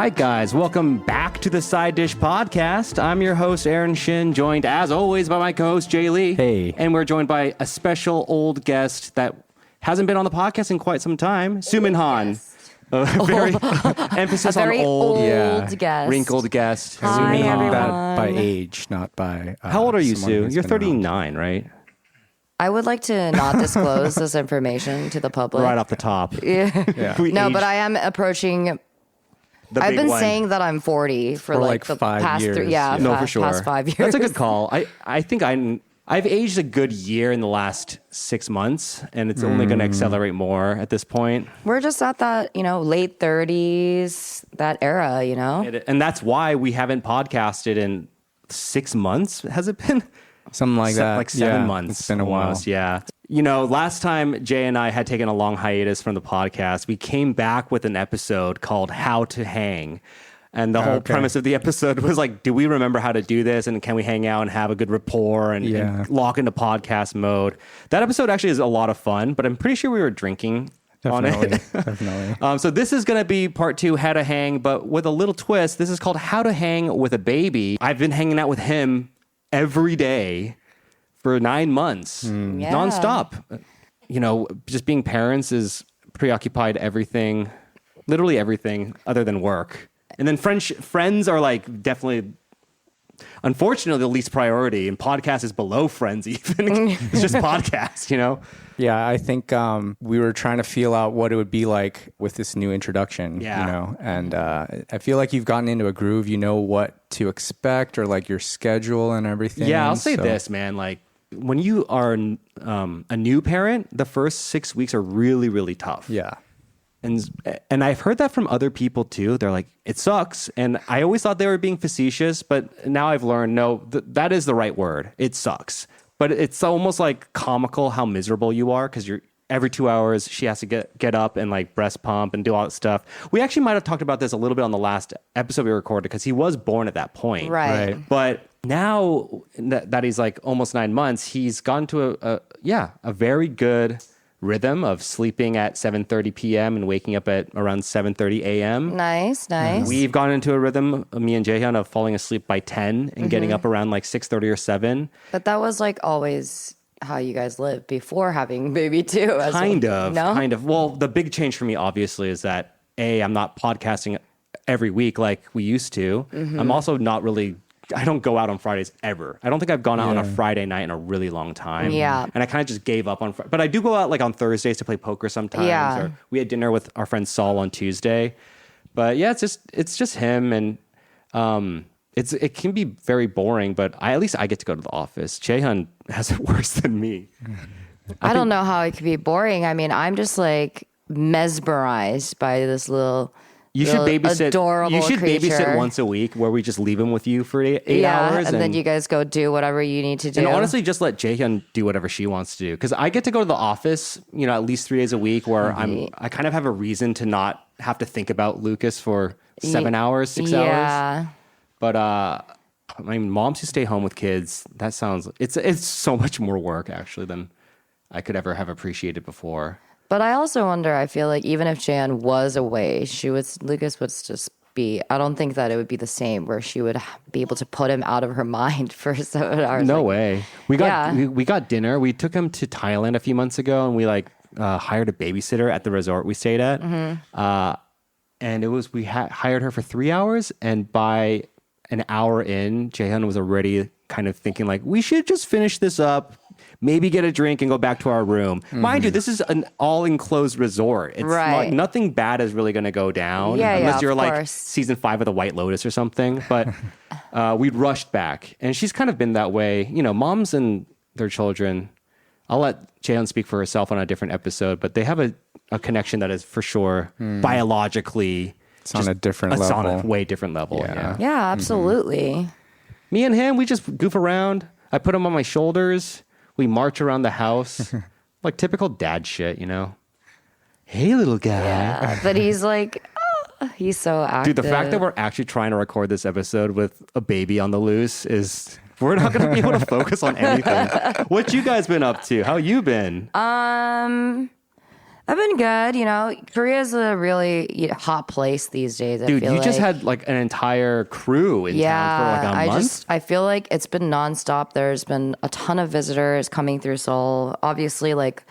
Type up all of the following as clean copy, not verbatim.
right, guys, welcome back to the Side Dish Podcast. I'm your host, Aaron Shin, joined as always by my co-host, Jay Lee. Hey. And we're joined by a special old guest that hasn't been on the podcast in quite some time, Sumin Han. A very emphasis a very on old, guest. wrinkled guest. Hi, Assuming everyone. that by age, not by... How old are you, someone Sue? who's You're been around. 39, right? I would like to not disclose this information to the public. Right off the top. Yeah. We No, aged but I am approaching. the I've big been one. saying that I'm 40 for like the 5 past years. 3. Yeah. No, for sure. Past 5 years. That's a good call. I think I've aged a good year in the last 6 months, and it's only going to accelerate more at this point. We're just at that, late 30s, that era, And that's why we haven't podcasted in 6 months. Has it been? Something like that. Like 7 Yeah, months. It's been a almost, while. yeah. Last time Jay and I had taken a long hiatus from the podcast, we came back with an episode called How to Hang. And the whole Okay. premise of the episode was like, do we remember how to do this? And can we hang out and have a good rapport and lock into podcast mode? That episode actually is a lot of fun, but I'm pretty sure we were drinking on it. Definitely. So this is going to be part 2, How to Hang, but with a little twist. This is called How to Hang with a Baby. I've been hanging out with him every day for 9 months, Yeah. nonstop. Just being parents is preoccupied everything, literally everything other than work. And then friends are like definitely, unfortunately, the least priority. And podcast is below friends even. It's just podcast, Yeah, I think we were trying to feel out what it would be like with this new introduction, Yeah. And I feel like you've gotten into a groove. You know what to expect or like your schedule and everything. Yeah, I'll say so- this, man. Like when you are a new parent, the first 6 weeks are really, really tough. Yeah. And I've heard that from other people too. They're like, it sucks. And I always thought they were being facetious, but now I've learned, no, that is the right word. It sucks. But it's almost like comical how miserable you are because you're every 2 hours she has to get up and like breast pump and do all that stuff. We actually might have talked about this a little bit on the last episode we recorded because he was born at that point. Right. But now that he's like almost 9 months, he's gone to a very good rhythm of sleeping at 7:30 p.m. and waking up at around 7:30 a.m. Nice. We've gone into a rhythm, me and Jaehyun, of falling asleep by 10 and getting up around like 6:30 or 7. But that was like always how you guys lived before having baby too. Kind of. No? Well, the big change for me, obviously, is that I'm not podcasting every week like we used to. I'm also not really... I don't go out on Fridays ever. I don't think I've gone out on a Friday night in a really long time. Yeah. And I kind of just gave up on But I do go out like on Thursdays to play poker sometimes. Yeah. Or we had dinner with our friend Saul on Tuesday. But yeah, it's just him. And it can be very boring, but at least I get to go to the office. Jaehyun has it worse than me. I don't know how it could be boring. I mean, I'm just like mesmerized by this little... You should babysit. Adorable You should creature. babysit once a week, where we just leave him with you for 8 hours, and then you guys go do whatever you need to do. And honestly, just let Jaehyun do whatever she wants to do. Because I get to go to the office, at least 3 days a week, where I kind of have a reason to not have to think about Lucas for 7 hours, 6 hours. Yeah. But my moms who stay home with kids, that sounds it's so much more work actually than I could ever have appreciated before. But I also wonder, I feel like even if Jan was away, Lucas would just be, I don't think that it would be the same where she would be able to put him out of her mind for 7 hours. No like, way. We got dinner. We took him to Thailand a few months ago and we hired a babysitter at the resort we stayed at. And it was, we hired her for 3 hours. And by an hour in, Jaehyun was already kind of thinking like, we should just finish this up. Maybe get a drink and go back to our room. Mind you, this is an all-enclosed resort. It's Right. nothing bad is really going to go down Yeah, unless you're of like course. season 5 of The White Lotus or something. But we rushed back. And she's kind of been that way. Moms and their children, I'll let Jaehyun speak for herself on a different episode, but they have a connection that is for sure biologically... It's on a different level. On a way different level. Yeah. Yeah, absolutely. Me and him, we just goof around. I put him on my shoulders. We march around the house. Like typical dad shit, Hey, little guy. Yeah. But he's like, he's so active. Dude, the fact that we're actually trying to record this episode with a baby on the loose is... We're not going to be able to focus on anything. What you guys been up to? How you been? I've been good. You know, Korea's a really hot place these days. Dude, I feel you just like. had like an entire crew in town for like a month. I feel like it's been nonstop. There's been a ton of visitors coming through Seoul. Obviously, like,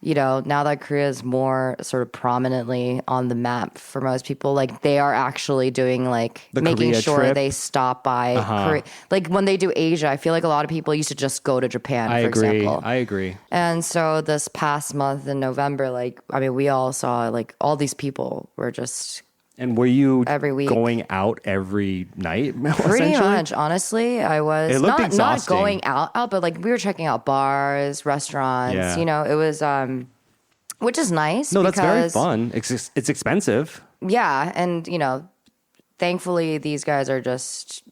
you know, now that Korea is more sort of prominently on the map for most people, like they are actually doing like The making Korea sure trip? they stop by Korea. Like when they do Asia, I feel like a lot of people used to just go to Japan, I for agree. example. I agree. And so this past month in November, like, I mean, we all saw like all these people were just And were you Every week. going out every night? pretty essentially? much, honestly. I was It looked not exhausting. going out, but like we were checking out bars, restaurants, Yeah. you know, it was, which is nice. No, that's very because- fun. It's expensive. Yeah. And, you know, thankfully these guys are just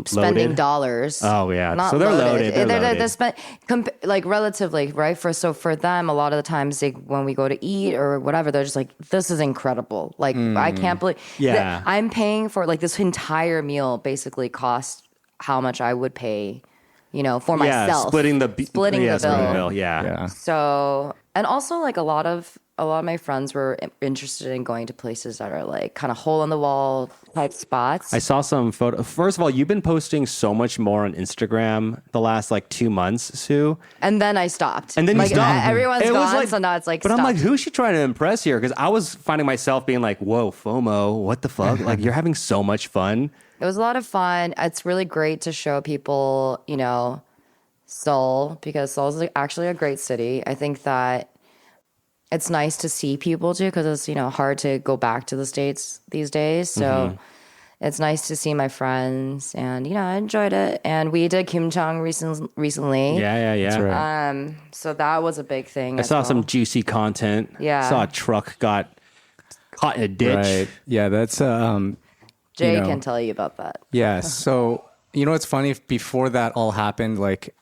spending Loaded? dollars. Oh, yeah. Not So they're loaded. They're They're loaded. like relatively, right? For them, a lot of the times when we go to eat or whatever, they're just like, this is incredible. Like, I can't believe Yeah. that I'm paying for like this entire meal basically costs how much I would pay, you know, for Yeah, myself. splitting the Splitting the bill. Yeah. Yeah. So, and also like a lot of my friends were interested in going to places that are like kind of hole in the wall type spots. I saw some photo. First of all, you've been posting so much more on Instagram the last like 2 months, Sue. And then I stopped. And then like, you stopped. Everyone's It was gone, like- so now it's like. But I'm like, stopped. who's she trying to impress here? Because I was finding myself being like, whoa, FOMO, what the fuck? Like, you're having so much fun. It was a lot of fun. It's really great to show people, you know, Seoul, because Seoul is actually a great city. I think that it's nice to see people too, because it's, you know, hard to go back to the States these days. So it's nice to see my friends, and, you know, I enjoyed it. And we did kimchi recently. Yeah. That's right. So that was a big thing. I saw some juicy content. Yeah. Saw a truck got caught in a ditch. Right. Yeah, that's Jay you know. can tell you about that. yeah. So you know what's funny? Before that all happened, like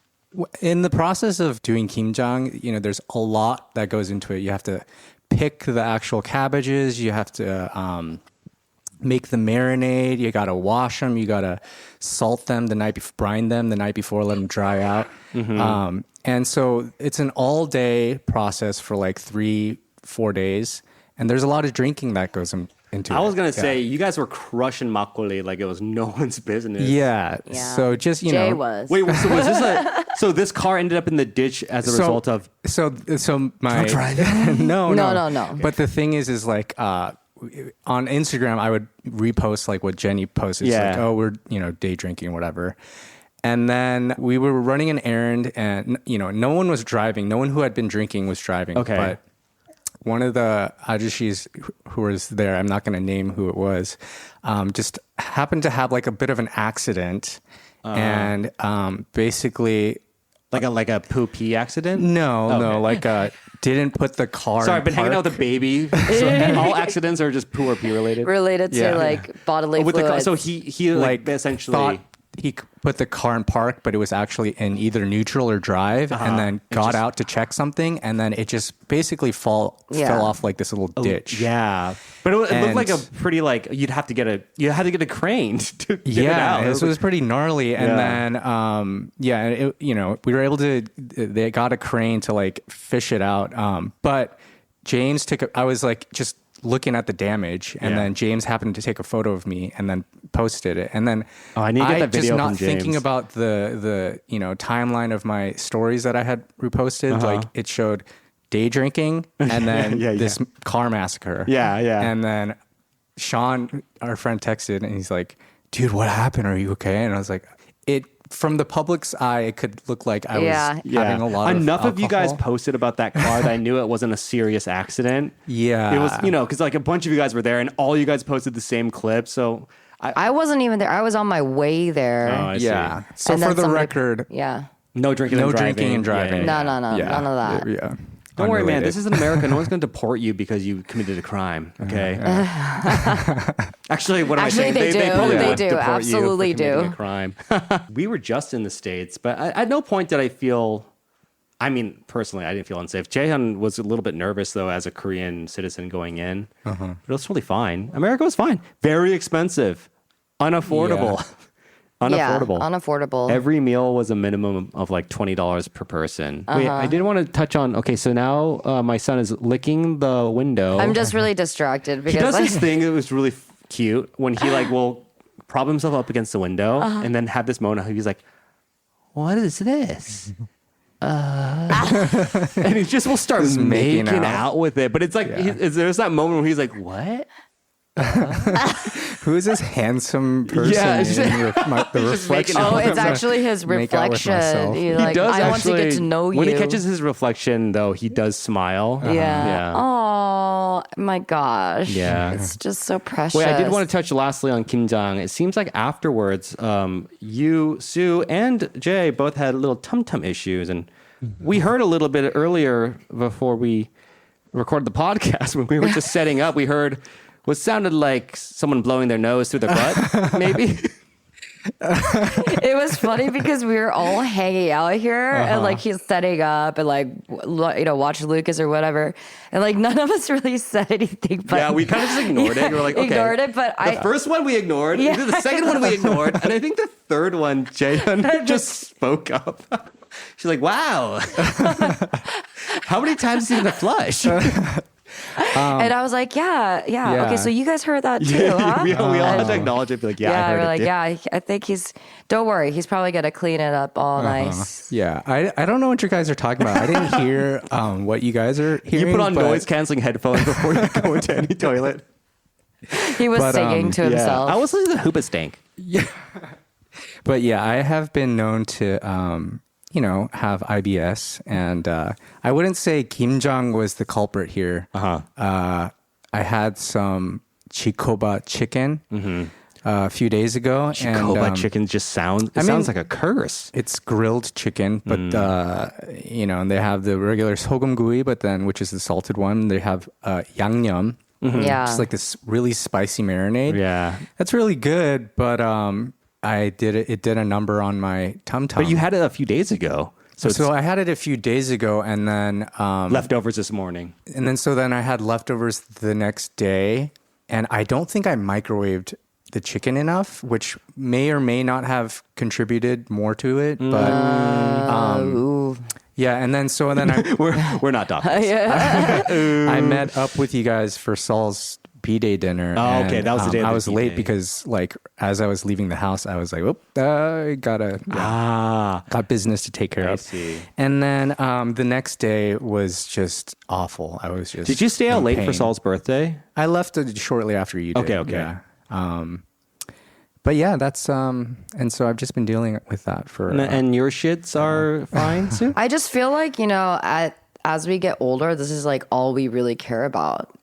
in the process of doing kimjang, you know, there's a lot that goes into it. You have to pick the actual cabbages. You have to make the marinade. You got to wash them. You got to salt them the night before, brine them the night before, let them dry out. And so it's an all day process for like 3-4 days. And there's a lot of drinking that goes into it. I was going to Yeah. say, you guys were crushing makgeolli like it was no one's business. Yeah. Yeah. So just, you Jay know. was. Wait, so was this so this car ended up in the ditch as a result of So my no. No. But the thing is like on Instagram I would repost like what Jenny posted. It's Yeah. like, oh, we're, you know, day drinking or whatever. And then we were running an errand, and, you know, no one was driving. No one who had been drinking was driving. Okay. But one of the ajishis who was there, I'm not going to name who it was, just happened to have like a bit of an accident. And basically, like a poo pee accident? no, like didn't put the car. Sorry, in I've been hanging out with park. a baby. So all accidents are just poo or pee related. Related to Yeah. like bodily With the car, fluids. so he like essentially thought he put the car in park, but it was actually in either neutral or drive, and then got out to check something, and then it just basically fell off like this little ditch. Yeah, but it looked And- like a pretty like you had to get a crane to get it out. This was pretty gnarly. And Yeah. then, you know, we were able to, they got a crane to like fish it out. But James I was like just looking at the damage, and Yeah. then James happened to take a photo of me and then posted it. And then I need to get that just video not from thinking James. about the, you know, timeline of my stories that I had reposted. Like it showed day drinking and then Yeah. this car massacre. Yeah. And then Sean, our friend, texted and he's like, dude, what happened? Are you okay? And I was like, from the public's eye, it could look like I was having a lot Enough of of you guys alcohol. posted about that car that I knew it wasn't a serious accident. Yeah. It was, you know, because like a bunch of you guys were there and all you guys posted the same clip. So I wasn't even there. I was on my way there. I see. Yeah. So And then for the somebody- record, Yeah. No drinking no and driving. drinking and driving. Yeah. No, none of that. Yeah. Don't worry, man. Unrelated. This is in America. No one's going to deport you because you committed a crime. Okay. Actually, what am I Actually, saying? they do. probably They would do. deport you for Absolutely committing do. a crime. We were just in the States, but at no point did I feel. I mean, personally, I didn't feel unsafe. Jaehyun was a little bit nervous though, as a Korean citizen going in. But it was totally fine. America was fine. Very expensive, unaffordable. Unaffordable. Yeah, unaffordable. Every meal was a minimum of like $20 per person. Wait, I did want to touch on. Okay, so now my son is licking the window. I'm just really distracted because He does like, this thing that was really cute when he like will prop himself up against the window and then have this moment. He's like, "What is this?" And he just will start making out with it. But it's like there's that moment where he's like, "What?" Who is this handsome person? Yeah, it's in the reflection? oh, it's actually his Make out with reflection. myself. He's He like, does I want to actually, get to know you. When he catches his reflection, though, he does smile. yeah. Yeah. Oh my gosh. Yeah. It's just so precious. Wait, I did want to touch lastly on kimjang. It seems like afterwards, you, Sue, and Jay both had little tum-tum issues. And we heard a little bit earlier before we recorded the podcast when we were just setting up. We heard what sounded like someone blowing their nose through their butt, maybe. It was funny because we were all hanging out here and like he's setting up and like watch Lucas or whatever, and like none of us really said anything. But Yeah, we kind of just ignored it. We were like, okay. Ignored it, but the first one we ignored. Yeah. The second one we ignored. And I think the third one, Jaehyun just spoke up. She's like, wow. How many times is he going to flush? and I was like, yeah. Okay, so you guys heard that too, huh? we all had to acknowledge it. Be like, I heard we're it. like, too. yeah. I think he's. Don't worry, he's probably gonna clean it up all nice. Yeah, I don't know what you guys are talking about. I didn't hear what you guys are hearing. You put on but- noise canceling headphones before you go into any toilet. He was singing to himself. I was listening to Hoopa Stank. But yeah, I have been known to, have IBS, and I wouldn't say kimjang was the culprit here. I had some Chicoba chicken a few days ago. Chicoba and, chicken just sounds like a curse. It's grilled chicken, but and they have the regular sogumgui, but then which is the salted one. They have yangnyeom. Yeah, It's like this really spicy marinade. Yeah. That's really good, but it did a number on my tum-tum. But you had it a few days ago. So I had it a few days ago, and then leftovers this morning. and then I had leftovers the next day, and I don't think I microwaved the chicken enough, which may or may not have contributed more to it. But yeah, and then I we're not doctors. I met up with you guys for Saul's B-Day dinner. Oh, okay. That was the day of I the was late B-Day. because, like, as I was leaving the house, I was like, "Whoop, I got business to take care of." see. And then the next day was just awful. I was just. Did you stay out in late for pain. Saul's birthday? I left shortly after you did. Okay. Yeah. But yeah, that's and so I've just been dealing with that for. And your shits are fine, Sue? I just feel like as we get older, this is like all we really care about.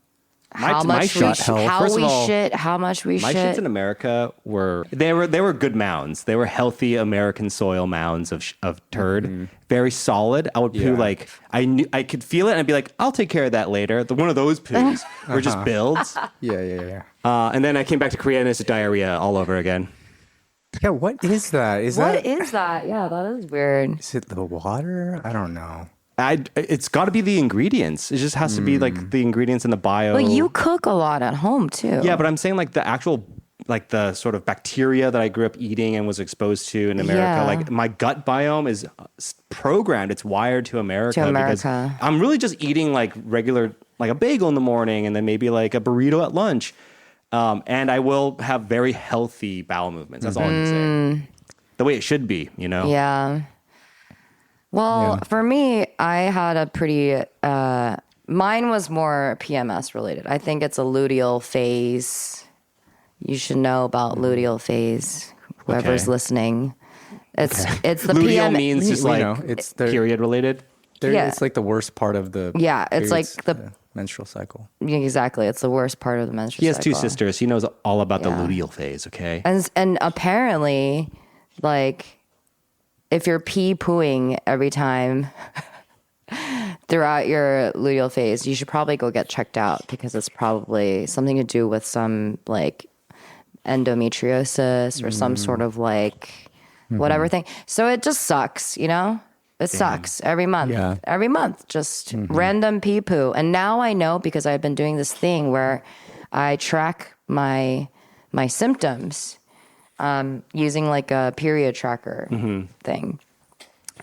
How my much we shit sh- health. how First of we all, shit, how much we My shit. shits in America were good mounds. They were healthy American soil mounds of turd, very solid. I would poo like I could feel it, and I'd be like, I'll take care of that later. One of those poos were just builds, Yeah. and then I came back to Korea and it's diarrhea all over again. Yeah. What is that? What is that? Yeah, that is weird. Is it the water? I don't know. It's got to be the ingredients. It just has to be like the ingredients in the bio. But you cook a lot at home too. Yeah, but I'm saying like the actual, like the sort of bacteria that I grew up eating and was exposed to in America. Yeah. Like my gut biome is programmed. It's wired to America. To because America. I'm really just eating like regular, like a bagel in the morning and then maybe like a burrito at lunch. And I will have very healthy bowel movements. That's all I'm saying. The way it should be, you know? Yeah. Well, for me, I had a pretty. Mine was more PMS related. I think it's a luteal phase. You should know about luteal phase. Whoever's listening, it's the Luteal PM. means just like it's period related. Yeah. It's like the worst part of the. Yeah, it's like periods, menstrual cycle. Exactly. It's the worst part of the menstrual He has cycle. two sisters. He knows all about the Yeah. luteal phase, okay? And apparently, like, if you're pooing every time throughout your luteal phase, you should probably go get checked out because it's probably something to do with some like endometriosis or some sort of like whatever thing. So it just sucks, you know? It sucks every month. Yeah. Every month, just random poo. And now I know because I've been doing this thing where I track my symptoms. using like a period tracker thing.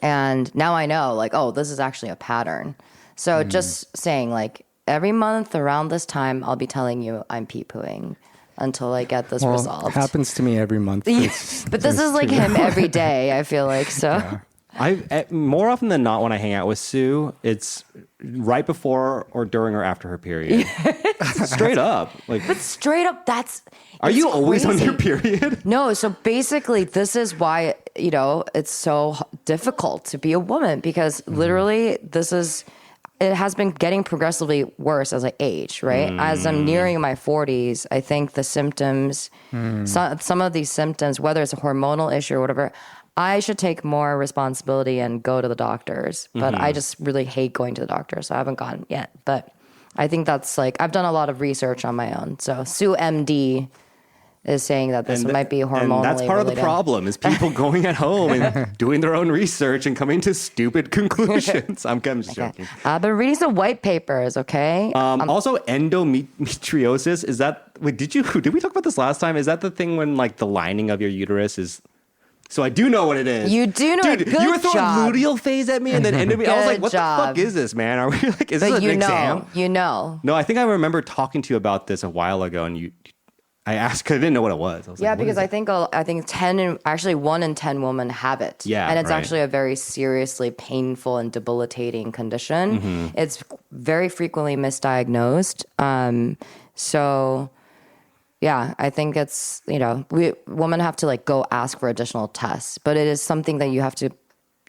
And now I know, like, oh, this is actually a pattern. So just saying, like, every month around this time, I'll be telling you I'm pee-pooing until I get this resolved. It happens to me every month. But this is like him every day, I feel like. So More often than not, when I hang out with Sue, it's right before or during or after her period. Straight up. Like, but straight up, are you always on crazy. your period? No, so basically, this is why, it's so difficult to be a woman because literally it has been getting progressively worse as I age, right? As I'm nearing my 40s, I think the symptoms, some of these symptoms, whether it's a hormonal issue or whatever, I should take more responsibility and go to the doctors. But I just really hate going to the doctor, so I haven't gone yet. But I think that's like, I've done a lot of research on my own. So Sue MD is saying that this might be hormonally And that's part related. of the problem is people going at home and doing their own research and coming to stupid conclusions. I'm just joking. I've been reading some white papers, okay? Also, endometriosis, is that, did we talk about this last time? Is that the thing when like the lining of your uterus is, so I do know what it is. You do know. Dude, Good you were throwing job. luteal phase at me and then endometriosis. I was like, what job. the fuck is this, man? Are we like, is this But an exam? you know. No, I think I remember talking to you about this a while ago and I asked because I didn't know what it was. I was Yeah, like, because I think 1 in 10 women have it. Yeah, and it's right. actually a very seriously painful and debilitating condition. It's very frequently misdiagnosed. So, yeah, I think it's women have to like go ask for additional tests, but it is something that you have to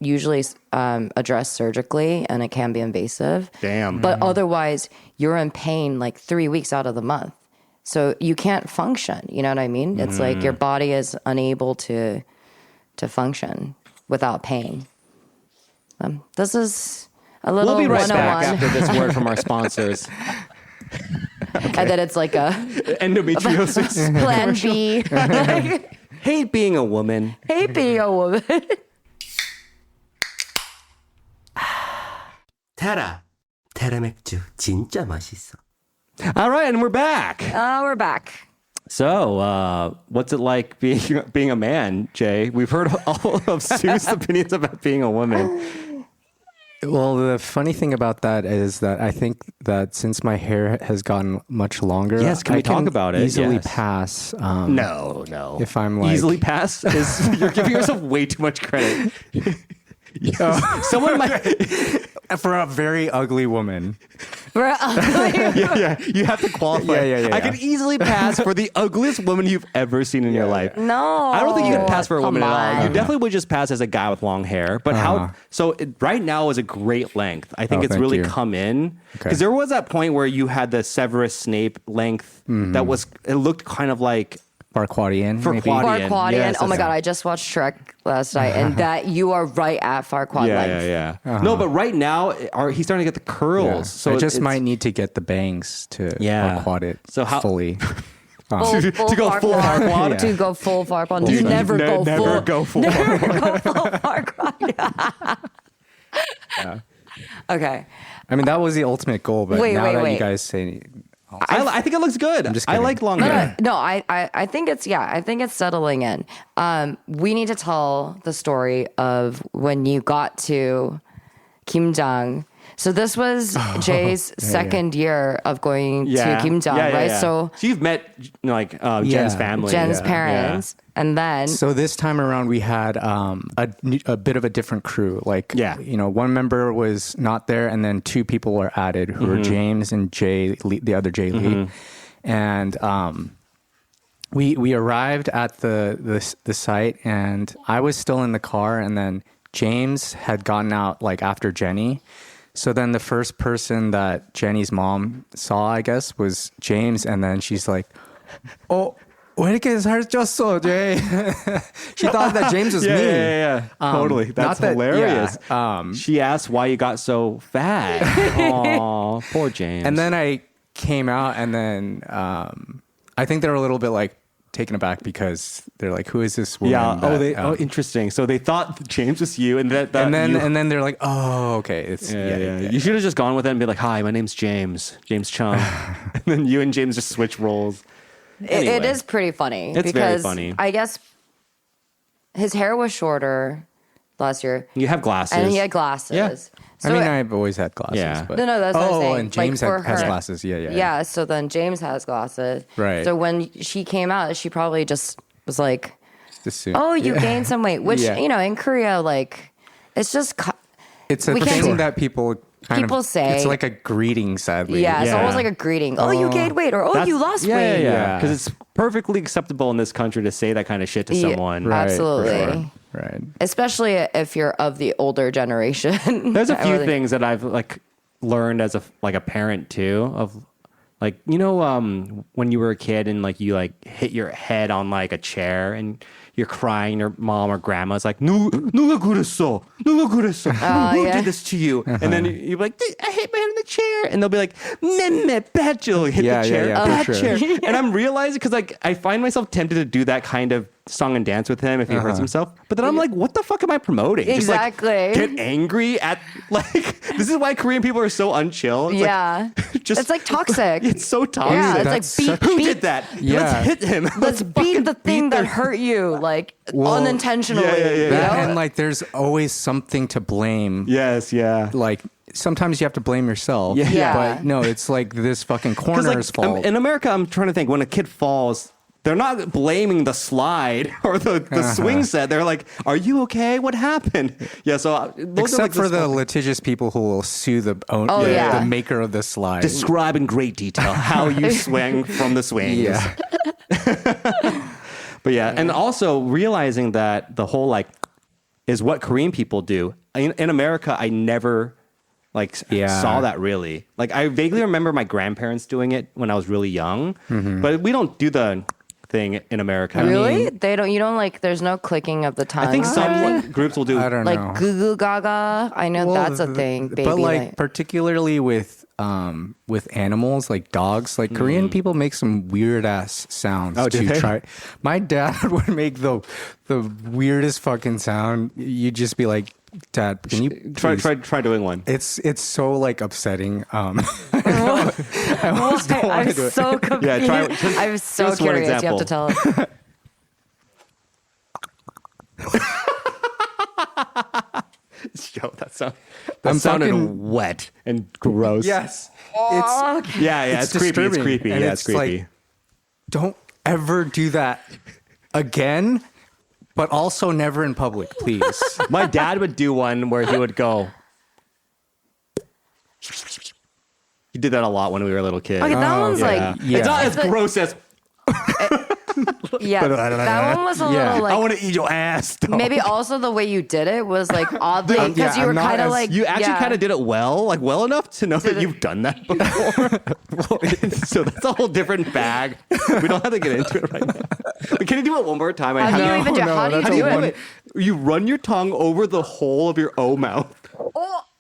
usually address surgically, and it can be invasive. Damn. But otherwise, you're in pain like 3 weeks out of the month. So you can't function. You know what I mean? It's like your body is unable to function without pain. This is a little We'll be right 101. back after this word from our sponsors. And then it's like a Endometriosis. plan B. Hate being a woman. Hate being a woman. 테라 맥주 진짜 맛있어. All right, and we're back. We're back. So, what's it like being a man, Jay? We've heard all of Sue's opinions about being a woman. Well, the funny thing about that is that I think that since my hair has gotten much longer, Yes, can we talk about it? Easily Yes. pass. No. If I'm like Easily pass is you're giving yourself way too much credit. Someone might. for a very ugly woman. Yeah. You have to qualify. Yeah. I could easily pass for the ugliest woman you've ever seen in your life. No. I don't think you can pass for a woman Come at all. on. You definitely would just pass as a guy with long hair. But right now is a great length. I think it's thank really you. come in. Okay. Because there was that point where you had the Severus Snape length that it looked kind of like Farquadian. maybe? Farquadian. Farquadian. Yes, Oh my that's God, I just watched Shrek last night, and that you are right at Farquad length. Yeah. No, but right now he's starting to get the curls. Yeah. So I just it's- might need to get the bangs to Yeah. Farquad it So how- fully. to go full Farquad. To go full Farquad. You You never go never full. go full. Go full Farquad. Okay. I mean, that was the ultimate goal, but Wait, now wait, that wait. you guys say, I think it looks good. just I kidding. like long hair. No, I think it's settling in. We need to tell the story of when you got to Kimjang. So this was Jay's second year of going to Kimjang, right? So you've met Jen's Yeah. family, Jen's parents, and then So this time around, we had a bit of a different crew. Like, Yeah. one member was not there, and then two people were added, who were James and Jay, the other Jay Lee, and we arrived at the site, and I was still in the car, and then James had gotten out like after Jenny. So then the first person that Jenny's mom saw, I guess, was James, and then she's like, "Oh, 왜 이렇게 살쪘어, Jay?" She thought that James was me. Yeah. Totally. That's not that- hilarious. yeah, she asked why you got so fat. Aw, poor James. And then I came out, and then I think they were a little bit like taken aback because they're like, "Who is this woman?" yeah. that, Interesting. So they thought James was you, and and then they're like, "Oh, okay, it's Yeah. You should have just gone with it and be like, "Hi, my name's James Chung," and then you and James just switch roles. it Anyway. is pretty funty. It's very because funny. I guess his hair was shorter last year. You have glasses. And he had glasses. Yeah. So I've always had glasses. Yeah. But... No, that's what I'm saying. and James for has her. glasses. Yeah. Yeah, so then James has glasses. Right. So when she came out, she probably just was like, Assume. oh, you gained some weight, which, Yeah. you know, in Korea, like, it's just, It's a we can't thing do- that people People say- It's like a greeting, sadly. yeah, it's Yeah. almost like a greeting. Oh, you gained weight, or oh, you lost weight. Yeah. Because it's perfectly acceptable in this country to say that kind of shit to Yeah. someone. Right, for Absolutely. sure. Right. Especially if you're of the older generation. There's a I few really- things that I've like learned as a parent too of like, you know, when you were a kid and like you like hit your head on like a chair and you're crying, your mom or grandma's like, 누가 그랬어? 누가 그랬어? Who yeah. did this to you? And then you're like, I hit my head on the chair. And they'll be like, 맴매, bad Jill, hit Yeah, the chair, yeah, for bad sure. chair. And I'm realizing, because like I find myself tempted to do that kind of song and dance with him if he hurts himself. But then I'm like, what the fuck am I promoting? Exactly. Just like get angry at like, this is why Korean people are so unchill. It's Yeah. Like, just It's like toxic. It's so toxic. Yeah, it's That's like Who beat did that? Yeah. Let's hit him. Let's beat the thing that their- hurt you, like Well, unintentionally. yeah. you That, know? and like, there's always something to blame. Yes, yeah. Like, sometimes you have to blame yourself. Yeah. Yeah. But no, it's like this fucking 'Cause, corner's fault. in America, I'm trying to think when a kid falls, they're not blaming the slide or the swing set. They're like, "Are you okay? What happened?" Yeah. So those Except are like for the small- litigious people who will sue the yeah. the maker of the slide. describe in great detail how you swing from the swings. Yeah. But yeah, and also realizing that the whole like is what Korean people do. In America, I never like saw that really. Like I vaguely remember my grandparents doing it when I was really young, but we don't do the thing in America. Really? They don't. You don't like. There's no clicking of the tongue. I think some groups will do. I don't like know. goo goo gaga. I know Well, that's a thing. Baby, but like particularly with animals like dogs, like Korean people make some weird ass sounds Oh, do to they? try. My dad would make the weirdest fucking sound. You'd just be like, Dad, can you Try doing one. It's so like upsetting. I Why? almost don't want I'm to do it. so confused. Yeah, try- just I'm give so us one curious. You have to example. tell us. Yo, that I'm sounded fucking- wet and gross. Yes, Yeah, it's creepy. It's disturbing. creepy. And Yeah, it's creepy. like, don't ever do that again. But also never in public, please. My dad would do one where he would go. He did that a lot when we were a little kid. Okay, that one's Yeah. like. It's not as It's the- gross as Yeah, that one was a Yeah. little I like. want to eat your ass. Though. Maybe also the way you did it was like oddly Yeah, because you were I'm not kind of as- like You actually yeah. kind of did it well, like well enough to know that you've done that before. So that's a whole different bag. We don't have to get into it right now. But can you do it one more time? How do you even do? no, How do you that's do a it? You run your tongue over the hole of your O mouth.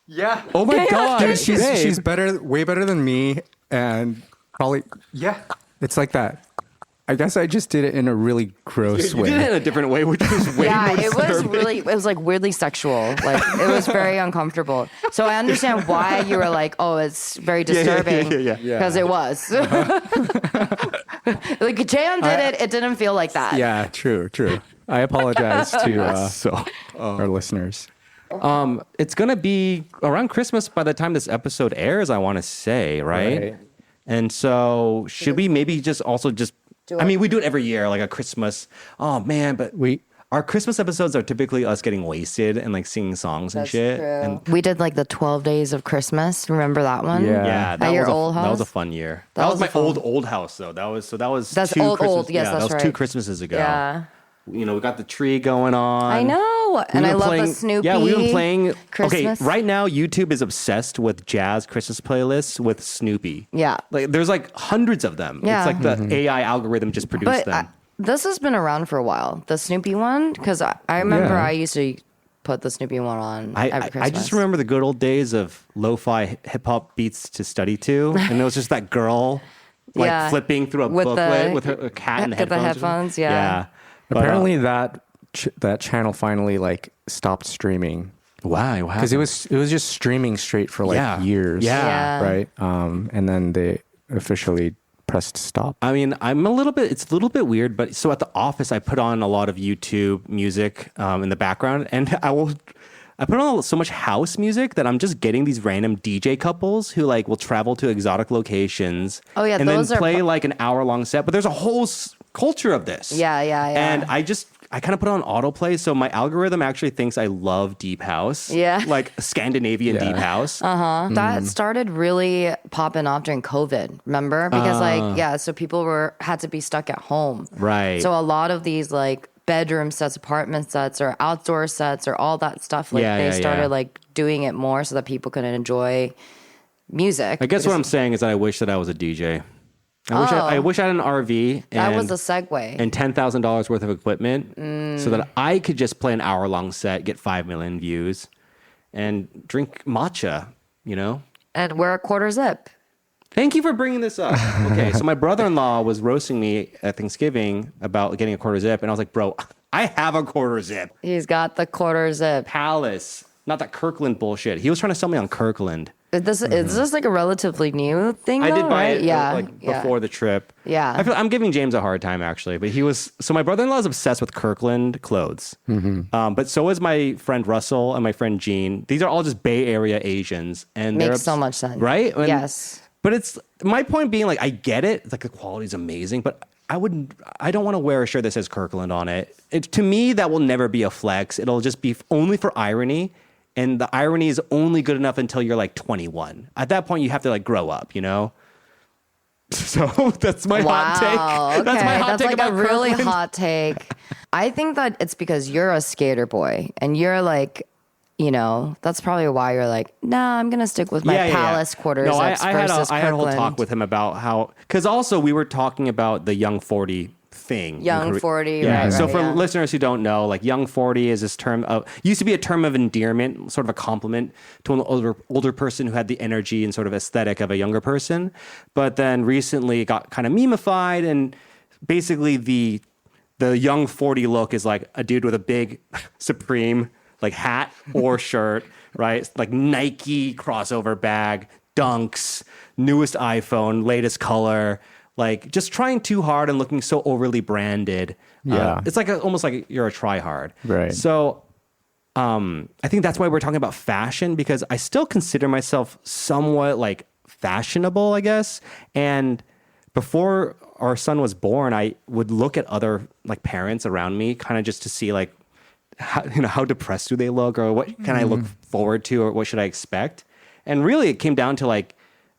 Yeah. Oh my god, Dude, she's babe. better, way better than me, and probably It's like that. I guess I just did it in a really gross You way. did it in a different way, which was way Yeah, more it was disturbing. really, it was like weirdly sexual. Like it was very uncomfortable. So I understand why you were like, oh, it's very disturbing. yeah. Because it was. Like Jaehyun did it. It didn't feel like that. Yeah, true. I apologize to So, our listeners. it's gonna be around Christmas by the time this episode airs. I want to say, right? And so, should we maybe just also just? I mean, we do it every year, like a Christmas. Oh man, but our Christmas episodes are typically us getting wasted and like singing songs and shit. And We did like the 12 days of Christmas. Remember that one? Yeah. yeah, that At your was old that was a house? fun year. That That was was a my fun- old house though. That was That's two old, Christmas, yes, yeah, that's that was 2 right. Christmases ago. Yeah. You know, we got the tree going on. I know. And I We've been love playing- the Snoopy. Yeah, we've been playing. Christmas. Okay, right now YouTube is obsessed with jazz Christmas playlists with Snoopy. Yeah. like there's like hundreds of them. Yeah. It's like the AI algorithm just produced But them. this has been around for a while, the Snoopy one, because I remember Yeah. I used to put the Snoopy one on every I Christmas. just remember the good old days of lo-fi hip hop beats to study to, and it was just that girl like Yeah. flipping through a With booklet the- with her cat and with the headphones. headphones, yeah. Yeah. But, Apparently, that channel finally like stopped streaming wow, because it was just streaming straight for like Yeah. years. Yeah. Yeah. Right. And then they officially pressed stop? I mean, it's a little bit weird, but so at the office, I put on a lot of YouTube music in the background, and I put on so much house music that I'm just getting these random DJ couples who like will travel to exotic locations. Oh, yeah, and those then are play like an hour-long set. But there's a whole culture of this. Yeah. And I kind of put it on autoplay, so my algorithm actually thinks I love deep house. Yeah. Like Scandinavian deep house. That started really popping off during COVID, remember? Because so people had to be stuck at home. Right. So a lot of these like bedroom sets, apartment sets, or outdoor sets, or all that stuff, like they started like doing it more so that people could enjoy music. I guess what I'm saying is that I wish that I was a DJ. I wish I had an RV. That was a segue. And $10,000 worth of equipment so that I could just play an hour-long set, get 5 million views, and drink matcha, you know? And wear a quarter zip. Thank you for bringing this up. Okay, so my brother-in-law was roasting me at Thanksgiving about getting a quarter zip, and I was like, bro, I have a quarter zip. He's got the quarter zip. Palace. Not that Kirkland bullshit. He was trying to sell me on Kirkland. Is this like a relatively new thing? I did buy right? it before the trip. Yeah. I'm giving James a hard time actually, but so my brother-in-law is obsessed with Kirkland clothes. But so is my friend Russell and my friend Jean. These are all just Bay Area Asians, and Makes so much sense. right? Yes. But it's my point being like I get it, like the quality is amazing, but I don't want to wear a shirt that says Kirkland on it. To me, that will never be a flex. It'll just be only for irony. And the irony is only good enough until you're like 21. At that point, you have to like grow up, you know? So that's my hot take. Okay. That's my hot take like about a really Kirkland. hot take. I think that it's because you're a skater boy and you're like, you know, that's probably why you're like, nah, I'm going to stick with my Palace quarter No, zips I versus had a whole Kirkland. talk with him about how, because also we were talking about the Young 40 thing. Young 40, yeah. right, So right, for yeah. listeners who don't know, like Young 40 is this term used to be a term of endearment, sort of a compliment to an older person who had the energy and sort of aesthetic of a younger person. But then recently it got kind of memeified, and basically the Young 40 look is like a dude with a big Supreme like hat or shirt, right? Like Nike crossover bag, Dunks, newest iPhone, latest color, like just trying too hard and looking so overly branded. Yeah. It's like almost like you're a try-hard. Right. So I think that's why we're talking about fashion, because I still consider myself somewhat like fashionable, I guess. And before our son was born, I would look at other like parents around me kind of just to see like, how depressed do they look, or what can I look forward to, or what should I expect? And really it came down to like,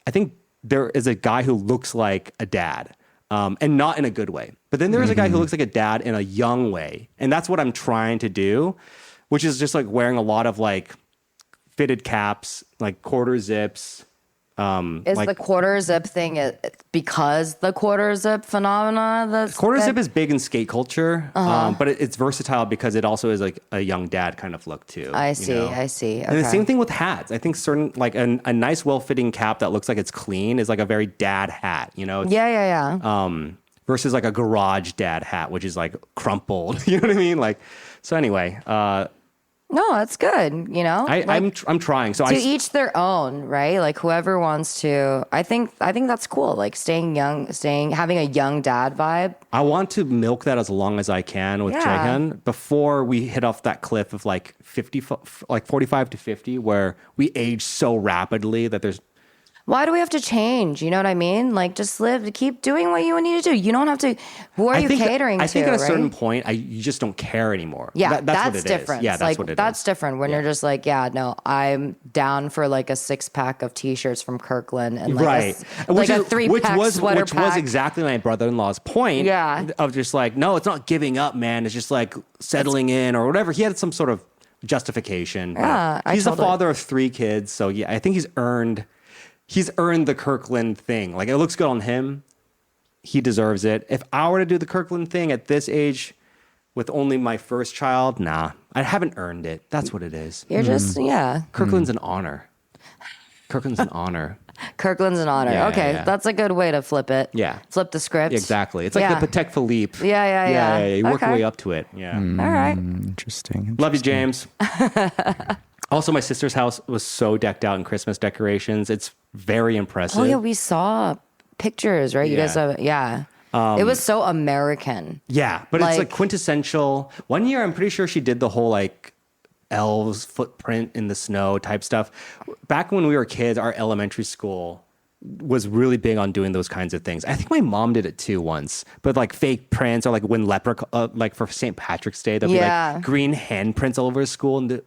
I think there is a guy who looks like a dad, and not in a good way. But then there's a guy who looks like a dad in a young way. And that's what I'm trying to do, which is just like wearing a lot of like fitted caps, like quarter zips. Is the quarter zip thing because the quarter zip phenomena? Quarter zip is big in skate culture, but it's versatile because it also is like a young dad kind of look too. I see. Okay. And the same thing with hats. I think certain like a nice, well-fitting cap that looks like it's clean is like a very dad hat. You know? Yeah. Versus like a garage dad hat, which is like crumpled. You know what I mean? Like, so anyway. No, that's good. You know, I'm trying. So to each their own, right? Like whoever wants to. I think that's cool. Like staying young, having a young dad vibe. I want to milk that as long as I can with Yeah. Jaehyun before we hit off that cliff of like 45 to 50, where we age so rapidly that there's. Why do we have to change? You know what I mean? Like just keep doing what you need to do. You don't have to. Who are you catering to? I think at a right? certain point, you just don't care anymore. Yeah, that's what it different. is. Yeah, that's like, what it is. That's different when you're just like, yeah, no, I'm down for like a 6-pack of t-shirts from Kirkland and like a 3-pack sweater which pack. was exactly my brother-in-law's point. Yeah. Of just like, no, it's not giving up, man. It's just like settling in or whatever. He had some sort of justification. Yeah, he's the father of 3 kids, so yeah, I think he's earned the Kirkland thing. Like it looks good on him. He deserves it. If I were to do the Kirkland thing at this age with only my first child, nah, I haven't earned it. That's what it is. You're just, yeah. Kirkland's an honor. Kirkland's an honor. Kirkland's an honor. Yeah, okay, yeah. that's a good way to flip it. Yeah. Flip the script. Exactly. It's like the Patek Philippe. Yeah. You work your Okay. way up to it. Yeah. All right. Interesting. Love you, James. Also, my sister's house was so decked out in Christmas decorations. It's very impressive. Oh yeah, we saw pictures, right? You guys Yeah. have, yeah. It was so American. Yeah, but it's like Like- quintessential. One year, I'm pretty sure she did the whole like elves footprint in the snow type stuff. Back when we were kids, our elementary school was really big on doing those kinds of things. I think my mom did it too once, but like fake prints or like when like for St. Patrick's Day, there'll be Yeah. like green handprints all over school. And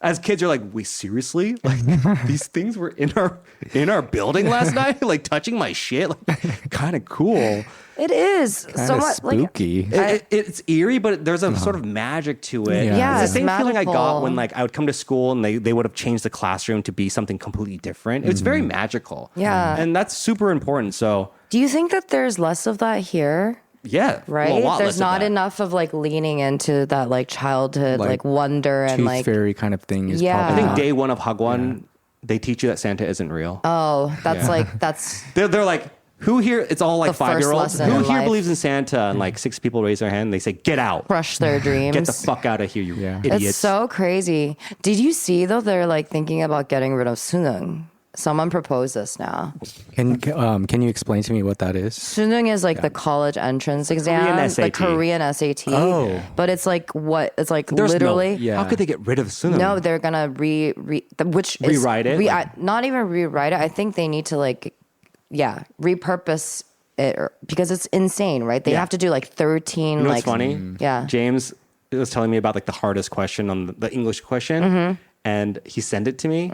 as kids, you're like, wait, seriously? Like these things were in our building last night, like touching my shit, like kind of cool. It is so Kinda much spooky. It's eerie, but there's a sort of magic to it. Yeah. It's the Yeah, same feeling I got magical. when like I would come to school and they would have changed the classroom to be something completely different. It's very magical. Yeah. And that's super important. So Do you think that there's less of that here? yeah. Right? well, a lot There's less of not that. enough of like leaning into that like childhood like, Like, wonder and Tooth like fairy kind of thing is Yeah. I probably think not. day one of Hagwon, they teach you that Santa isn't real. that's like that's They're like, who here? It's all like The first 5-year-olds. lesson Who in here life. believes in Santa? And like 6 people raise their hand. And they say, get out. crush their dreams. Get the fuck out of here, you Yeah. idiots. It's so crazy. Did you see though? They're like thinking about getting rid of sunung. Someone proposed this now. Can you explain to me what that is? Sunung is like the college entrance exam, Korean the SAT. Korean SAT. Oh. But it's like what? It's like There's literally. Yeah. How could they get rid of Sunum? No, they're gonna which is Rewrite it? not even rewrite it. I think they need to like, repurpose it because it's insane, right? They Yeah. have to do like 13. You know like, what's funny? Yeah. James was telling me about like the hardest question on the English question, Mm-hmm. and he sent it to me,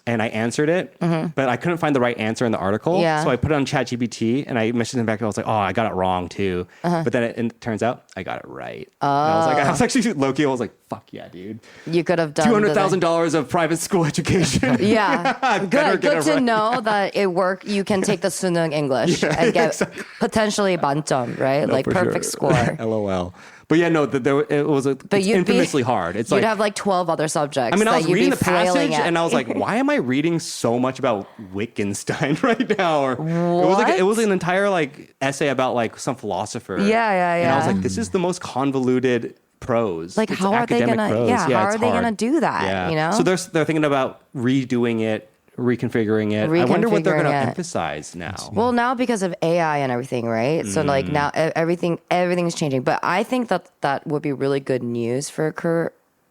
and I answered it, but I couldn't find the right answer in the article. Mm-hmm. Yeah. So I put it on ChatGPT, and I messaged him back, and I was like, "Oh, I got it wrong too." Uh-huh. But then it turns out I got it right. And I was actually low-key. I was like, "Fuck yeah, dude! You could have done $200,000 of private school education." Yeah, better good. get Good it to right. know that it work. You can take the Sunung English and get potentially ban점, right? like For perfect sure. score. LOL. But yeah, no, it was it's you'd be- infamously hard. It's You'd like have like 12 other subjects. I mean, I that was you'd reading be the flailing passage at. and I was like, why am I reading so much about Wittgenstein right now? Or it was an entire like essay about like some philosopher. Yeah. And I was like, this is the most convoluted prose. Like, It's how are they academic gonna? prose. Yeah, how it's are they hard. gonna do that? Yeah. You know. So they're thinking about redoing it, reconfiguring it. I wonder what they're going to Reconfiguring it. emphasize now. Well, now because of AI and everything, right? So like now everything's changing. But I think that would be really good news for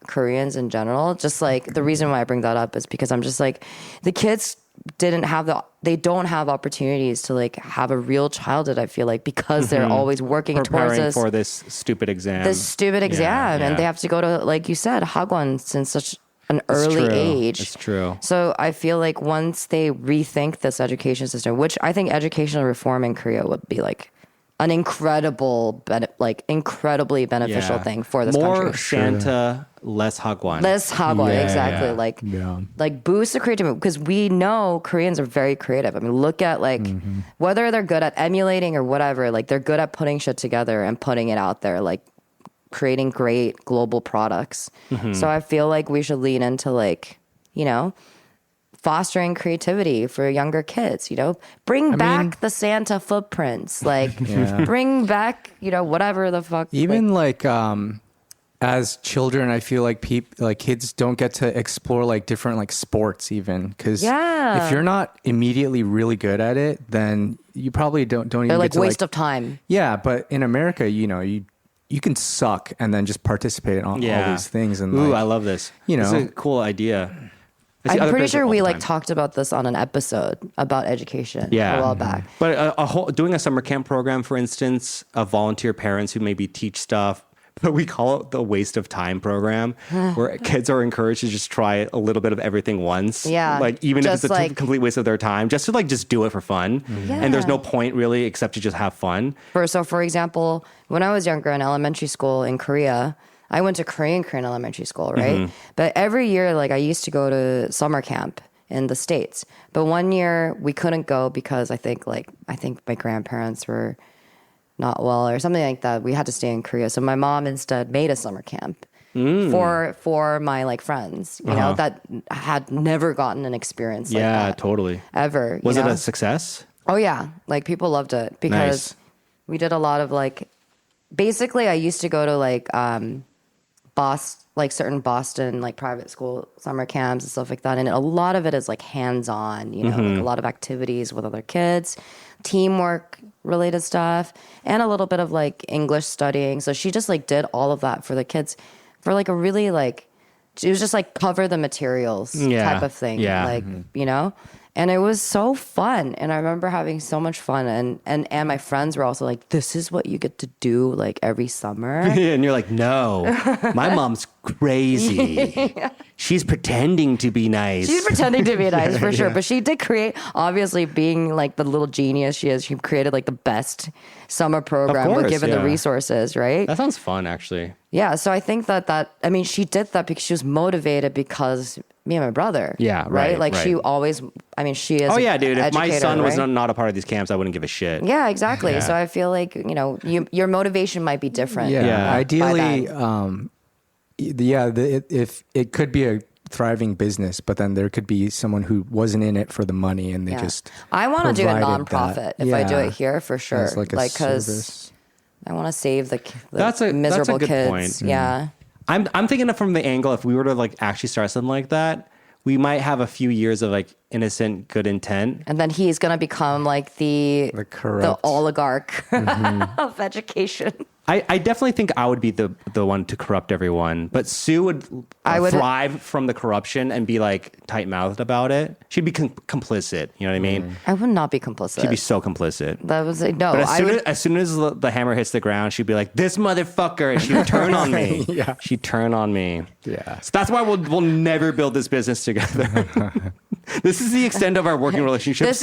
Koreans in general. Just like the reason why I bring that up is because I'm just like the kids they don't have opportunities to like have a real childhood. I feel like because they're always working towards Preparing for this stupid exam. exam, yeah. and they have to go to, like you said, hagwon since such an early true. age. It's true. So I feel like once they rethink this education system, which I think educational reform in Korea would be like an incredibly beneficial Yeah. thing for this More country. Santa, less Hagwon. Less hagwon, Yeah, exactly. yeah. Like, Yeah. like boost the creativity because we know Koreans are very creative. I mean, look at like whether they're good at emulating or whatever, like they're good at putting shit together and putting it out there, like creating great global products. So I feel like we should lean into like, fostering creativity for younger kids, bring back the Santa footprints, like bring back, whatever the fuck. Even like as children, I feel like kids don't get to explore like different like sports even because Yeah. if you're not immediately really good at it, then you probably don't even they're get like to waste of time. Yeah, but in America, you can suck and then just participate in all these things. And Ooh, like, I love this. you This is know. a cool idea. I see I'm other pretty parents do it sure all we the like time. talked about this on an episode about education Yeah. a while back. But doing a summer camp program, for instance, of volunteer parents who maybe teach stuff, but we call it the waste of time program, where kids are encouraged to just try a little bit of everything once. Yeah. Like even if Just it's a like- complete waste of their time, just to just do it for fun. And there's no point really except to just have fun. For example, when I was younger in elementary school in Korea, I went to Korean elementary school, right? But every year, like I used to go to summer camp in the States. But one year we couldn't go because I think my grandparents were not well or something like that. We had to stay in Korea. So my mom instead made a summer camp for my like friends, that had never gotten an experience like Yeah, that totally. ever. Was you it know? a success? Oh yeah, like people loved it because Nice. we did a lot of like. Basically, I used to go to like certain Boston like private school summer camps and stuff like that, and a lot of it is like hands on. Like a lot of activities with other kids. teamwork related stuff and a little bit of like English studying. So she just like did all of that for the kids for like a really like, she was just like cover the materials type of thing. Yeah. Like, you know, and it was so fun. And I remember having so much fun. And my friends were also like, this is what you get to do like every summer. And you're like, no, my mom's crazy. She's pretending to be nice. She's pretending to be nice for sure. But she did create, obviously being like the little genius she is, she created like the best summer program course, given the resources, right? That sounds fun, actually. Yeah. So I think I mean, she did that because she was motivated because me and my brother. Yeah, right, Like she right. always, I mean, she is. Oh, yeah, dude. If my educator, son was right? not a part of these camps, I wouldn't give a shit. Yeah, exactly. Yeah. So I feel like, you know, your motivation might be different. Yeah. by Ideally, then. if it could be a thriving business, but then there could be someone who wasn't in it for the money and they Yeah. just. I want to do a provided nonprofit that. if I do Yeah. it here for sure. As like a because service. I want to save the That's a miserable good kids. point. Yeah. I'm thinking from the angle, if we were to like actually start something like that, we might have a few years of like innocent good intent. And then he's going to become like the corrupt. oligarch of education. I definitely think I would be the one to corrupt everyone, but Sue would, thrive from the corruption and be like tight-mouthed about it. She'd be complicit. You know what I mean? I would not be complicit. She'd be so complicit. That was no. But as soon as the hammer hits the ground, she'd be like, "This motherfucker!" And she'd turn on me. Yeah. She'd turn on me. Yeah. So that's why we'll never build this business together. This is the extent of our working relationship. this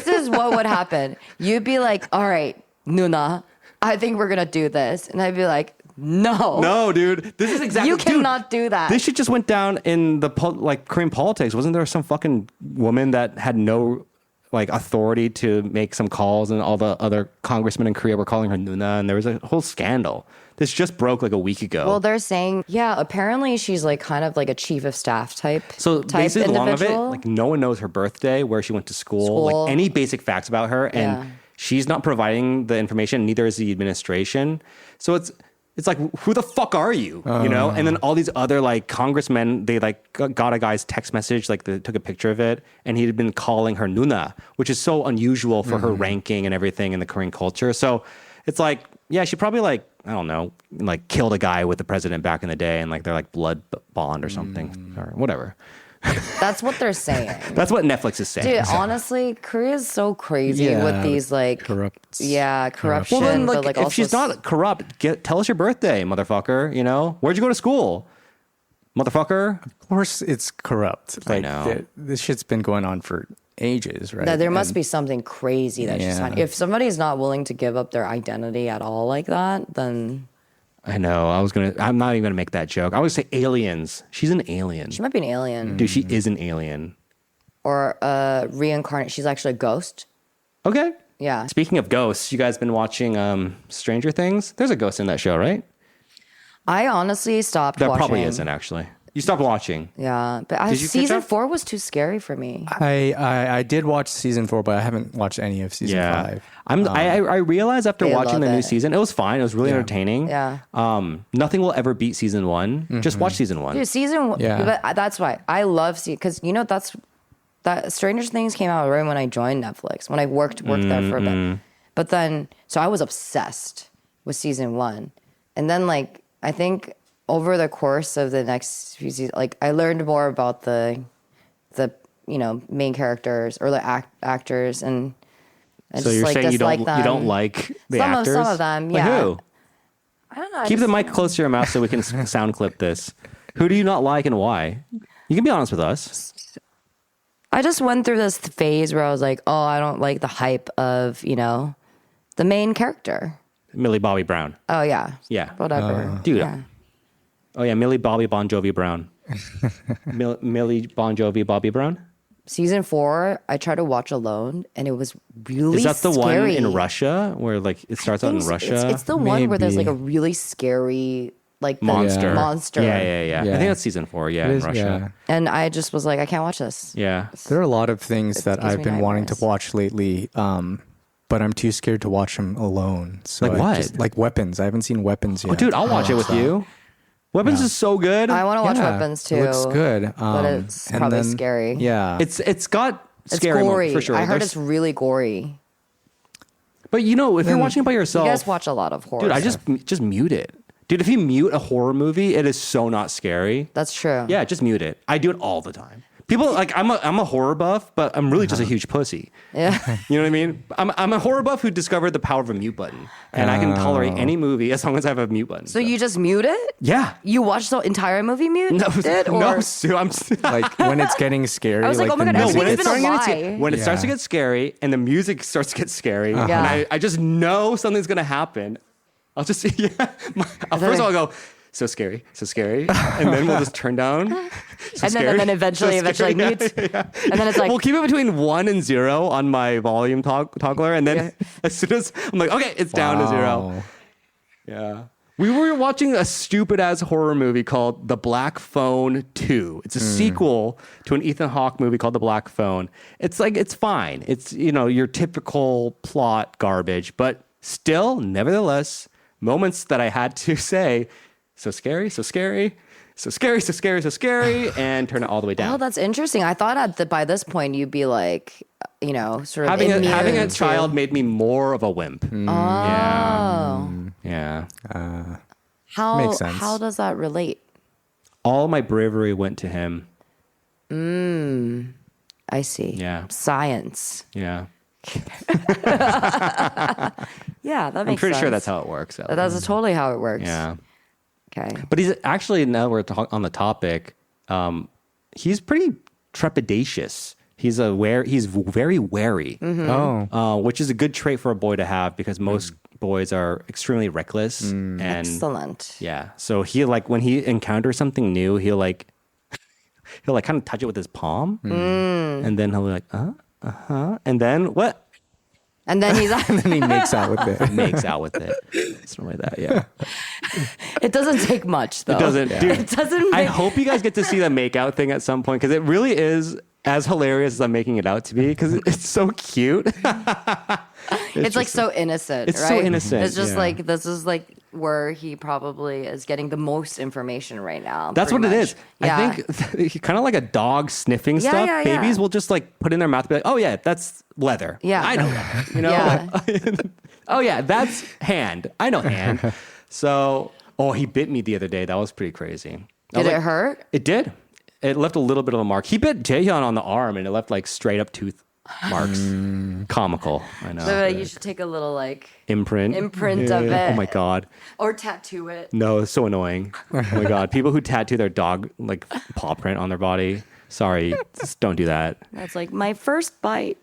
is what would happen. You'd be like, "All right, Nuna, I think we're gonna do this," and I'd be like, "No, No, dude. This is exactly. you cannot do that." This shit just went down in the Korean politics. Wasn't there some fucking woman that had no like authority to make some calls, and all the other congressmen in Korea were calling her Nuna, and there was a whole scandal. This just broke like a week ago. Well, they're saying, yeah, apparently she's like kind of like a chief of staff type. So basically, the long of it, individual. like no one knows her birthday, where she went to school, like any basic facts about her, and Yeah. she's not providing the information. Neither is the administration. So it's like, who the fuck are you? You know? And then all these other like congressmen, they like got a guy's text message, like they took a picture of it, and he had been calling her Nuna, which is so unusual for her ranking and everything in the Korean culture. So it's like, yeah, she probably like, I don't know, like killed a guy with the president back in the day, and like they're like blood bond or something or whatever. That's what they're saying. That's what Netflix is saying. Dude, honestly, Korea is so crazy Yeah, with these like corrupt. Yeah, corruption. Well, then, but, like, like if also she's not corrupt, tell us your birthday, motherfucker. You know, where'd you go to school, motherfucker? Of course, it's corrupt. I know. This shit's been going on for ages, right? that there must And- be something crazy that she's Yeah. finding. If somebody's not willing to give up their identity at all like that, then I know. I'm not even gonna make that joke. I would say aliens. She's an alien. she might be an alien Dude, she is an alien. or reincarnate. She's actually a ghost. Okay. Yeah. Speaking of ghosts, you guys been watching Stranger Things? There's a ghost in that show, right? I honestly stopped There watching. probably isn't actually. You stopped watching. Yeah, but Did you catch season up? 4 was too scary for me. I did watch season 4, but I haven't watched any of season 5. I realized after They watching love the new it. season, it was fine. It was really entertaining. Yeah. Nothing will ever beat season 1. Just watch season 1. Dude, season one, Yeah. but that's why I love because you know that Stranger Things came out right when I joined Netflix when I worked there for a bit. But then so I was obsessed with season 1, and then like I think over the course of the next few seasons, like I learned more about the main characters or the actors and. I So just, you're like, saying you dislike don't them. like the Some actors? of them, Like yeah. who? I don't know. I Keep the just- mic close to your mouth so we can sound clip this. Who do you not like and why? You can be honest with us. I just went through this phase where I was like, oh, I don't like the hype of, the main character. Millie Bobby Brown. Oh, yeah. Yeah. Whatever. Dude. Yeah. Oh yeah, Millie Bobby Bon Jovi Brown. Millie Bon Jovi Bobby Brown. Season 4, I tried to watch alone, and it was really Is that the scary. one in Russia where like it starts out in Russia? It's the one where there's like Maybe. a really scary like the monster. monster. Yeah. I Yeah. think that's season 4. Yeah, It in is, Russia. And I just was like, I can't watch this. Yeah. There are a lot of things that gives I've me been wanting to nightmares. watch lately, but I'm too scared to watch them alone. So Like I what? just, like Weapons. I haven't seen Weapons yet. Oh, dude, I'll watch it with you. Weapons is so good. I want to watch Yeah, Weapons too. It looks good. But it's and probably then- scary. Yeah. It's got It's scary gory. moments for sure. I heard There's- it's really gory. But you know, if you're watching it by You yourself, guys watch a lot of horror. dude, I just mute it. Dude, if you mute a horror movie, it is so not scary. That's true. Yeah, just mute it. I do it all the time. People like I'm a horror buff, but I'm really just a huge pussy. Yeah. You know what I mean? I'm a horror buff who discovered the power of a mute button, and I can tolerate any movie as long as I have a mute button. So you just mute it? yeah. You watched the entire movie mute? No, Did? Or? no, Sue, I'm Like when it's getting scary. I was like, oh my the God, music- everything's been a lie. when it starts to get scary and the music starts to get scary, and Yeah. I just know something's gonna happen. I'll just first of all I'll go. So scary, and then we'll just turn down. And then eventually mute. Yeah. And then it's like, we'll keep it between 1 and 0 on my volume toggler, and then as soon as I'm like, okay, it's down to 0. Yeah. We were watching a stupid ass horror movie called The Black Phone 2. It's a sequel to an Ethan Hawke movie called The Black Phone. It's like, it's fine. It's, you know, your typical plot garbage, but still, nevertheless, moments that I had to say, so scary, and turn it all the way down. oh, that's interesting. I thought by this point you'd be like, you know, sort of Having immune a to- child made me more of a wimp. Oh. Yeah. How, Makes sense. how does that relate? All my bravery went to him. I see. Yeah. Science. Yeah. Yeah, that makes sense. I'm pretty sure that's how it works. That's totally how it works. Yeah. Okay. But he's actually, now we're on the topic, he's pretty trepidatious. He's very wary, which is a good trait for a boy to have because most boys are extremely reckless. And Excellent. yeah. So he like, when he encounters something new, he'll like kind of touch it with his palm. And then he'll be like, and then what? And then he's And then he makes out with it. Makes out with it. Something like that. Yeah. it doesn't take much though. It doesn't, dude. It doesn't I make, hope you guys get to see the make out thing at some point because it really is as hilarious as I'm making it out to be because it's so cute. it's like so innocent. It's right? so innocent, It's just yeah. like this is like where he probably is getting the most information right now. That's what pretty it much. is. Yeah. I think kind of like a dog sniffing Yeah, stuff. yeah, Babies yeah. will just like put in their mouth and be like, oh yeah, that's leather. Yeah. I know that. You know? Yeah. Like, oh yeah, that's hand. I know hand. So, he bit me the other day. That was pretty crazy. I Did was it like, hurt? It did. It left a little bit of a mark. He bit Jaehyun on the arm and it left like straight up tooth marks. Comical. I know. So you should take a little like Imprint of Yeah. it. Oh my god. or tattoo it. No, it's so annoying. Oh my god. People who tattoo their dog like paw print on their body. Sorry, just don't do that. That's like my first bite